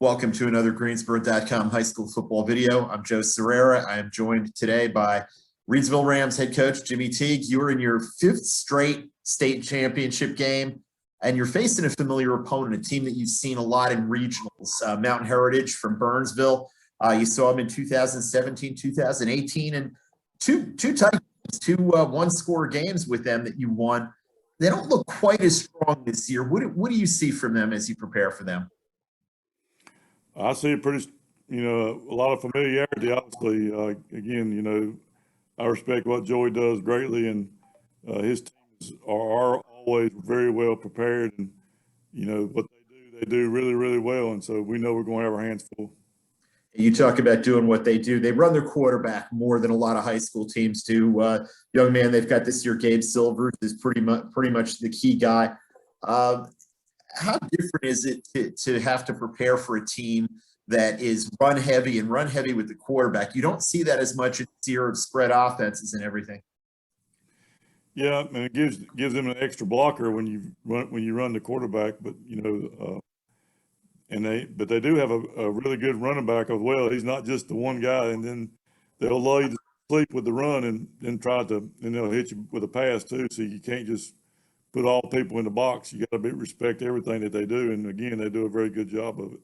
Welcome to another Greensboro.com high school football video. I'm Joe Serrera. I am joined today by Reidsville Rams head coach Jimmy Teague. You are in your fifth straight state championship game, and you're facing a familiar opponent, a team that you've seen a lot in regionals, Mountain Heritage from Burnsville. You saw them in 2017, 2018, and two tight games, two one-score games with them that you won. They don't look quite as strong this year. What do you see from them as you prepare for them? I see a lot of familiarity, obviously. Again, I respect what Joey does greatly, and his teams are always very well prepared. And, what they do really, really well. And so we know we're going to have our hands full. You talk about doing what they do. They run their quarterback more than a lot of high school teams do. Young man they've got this year, Gabe Silvers, is pretty much the key guy. How different is it to have to prepare for a team that is run heavy with the quarterback? You don't see that as much in this year of spread offenses and everything. Yeah, and it gives them an extra blocker when you run the quarterback, but they do have a really good running back as well. He's not just the one guy, and then they'll lay you to sleep with the run and then they'll hit you with a pass too. So you can't just put all people in the box. You got to respect everything that they do, and again, they do a very good job of it.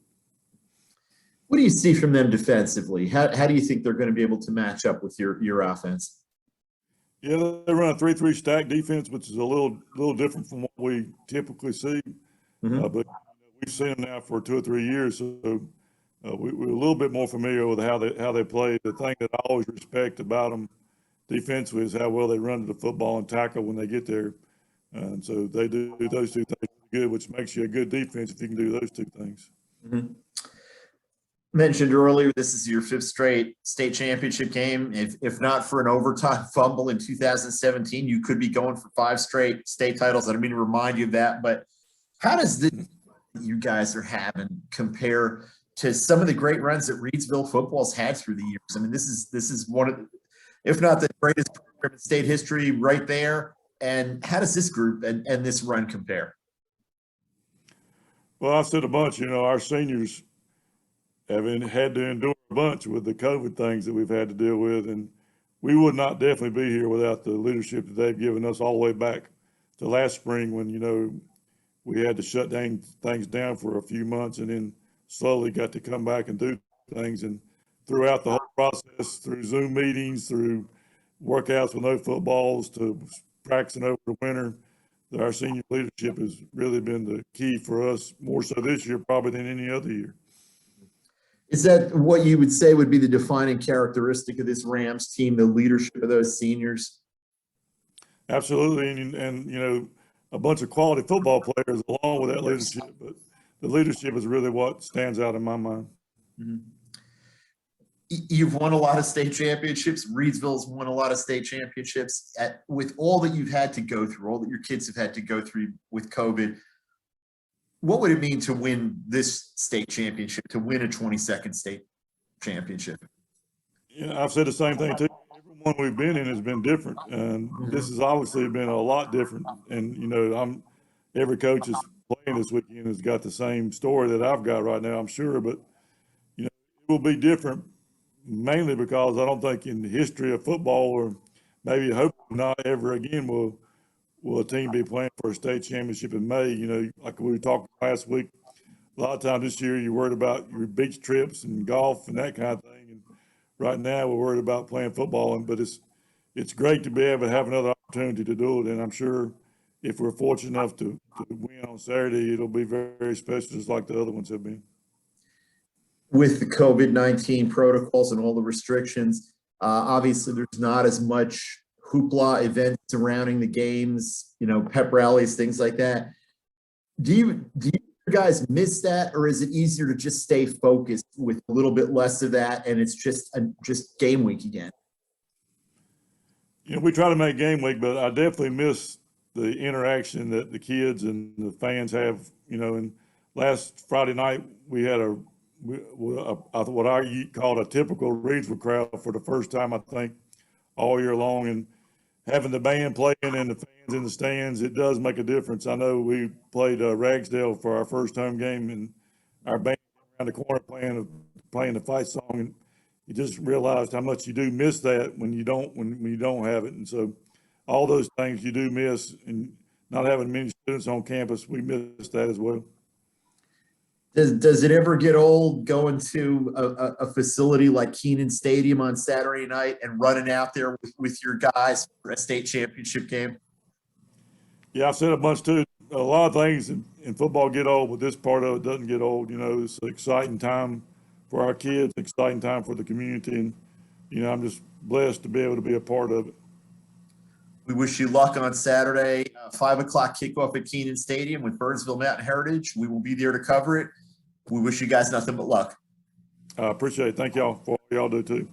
What do you see from them defensively? How do you think they're going to be able to match up with your offense? Yeah, they run a 3-3 stack defense, which is a little different from what we typically see. But we've seen them now for 2 or 3 years, so we're a little bit more familiar with how they play. The thing that I always respect about them defensively is how well they run to the football and tackle when they get there. And so they do those two things good, which makes you a good defense if you can do those two things. Mentioned earlier, this is your fifth straight state championship game. If not for an overtime fumble in 2017, you could be going for 5 straight state titles. I don't mean to remind you of that, but how does this you guys are having compare to some of the great runs that Reidsville football's had through the years? I mean, this is one of the, if not the greatest program in state history right there. And how does this group and this run compare? Well, I've said a bunch. Our seniors have had to endure a bunch with the COVID things that we've had to deal with, and we would not definitely be here without the leadership that they've given us all the way back to last spring when, we had to shut things down for a few months and then slowly got to come back and do things. And throughout the whole process, through Zoom meetings, through workouts with no footballs, to practicing over the winter, our senior leadership has really been the key for us, more so this year probably than any other year. Is that what you would say would be the defining characteristic of this Rams team, the leadership of those seniors? Absolutely, and a bunch of quality football players along with that leadership, but the leadership is really what stands out in my mind. You've won a lot of state championships. Reidsville's won a lot of state championships. With all that you've had to go through, all that your kids have had to go through with COVID, what would it mean to win this state championship, to win a 22nd state championship? Yeah, I've said the same thing too. Every one we've been in has been different, and this has obviously been a lot different. And every coach is playing this weekend has got the same story that I've got right now, I'm sure, but it will be different mainly because I don't think in the history of football, or maybe hopefully not ever again, will a team be playing for a state championship in May. Like we talked last week, a lot of times this year you're worried about your beach trips and golf and that kind of thing. And right now we're worried about playing football. But it's great to be able to have another opportunity to do it. And I'm sure if we're fortunate enough to win on Saturday, it'll be very, very special, just like the other ones have been. With the COVID-19 protocols and all the restrictions, obviously there's not as much hoopla events surrounding the games, pep rallies, things like that. Do you guys miss that, or is it easier to just stay focused with a little bit less of that and it's just game week again? We try to make game week, but I definitely miss the interaction that the kids and the fans have. And last Friday night we had what I called a typical Reidsville crowd for the first time, I think, all year long. And having the band playing and the fans in the stands, it does make a difference. I know we played Ragsdale for our first home game, and our band around the corner playing the fight song, and you just realized how much you do miss that when you don't have it. And so all those things you do miss, and not having many students on campus, we miss that as well. Does it ever get old going to a facility like Kenan Stadium on Saturday night and running out there with your guys for a state championship game? Yeah, I've said a bunch too. A lot of things in football get old, but this part of it doesn't get old. You know, it's an exciting time for our kids, exciting time for the community, and you know, I'm just blessed to be able to be a part of it. We wish you luck on Saturday, 5 o'clock kickoff at Kenan Stadium with Burnsville Mountain Heritage. We will be there to cover it. We wish you guys nothing but luck. I appreciate it. Thank y'all for all y'all do too.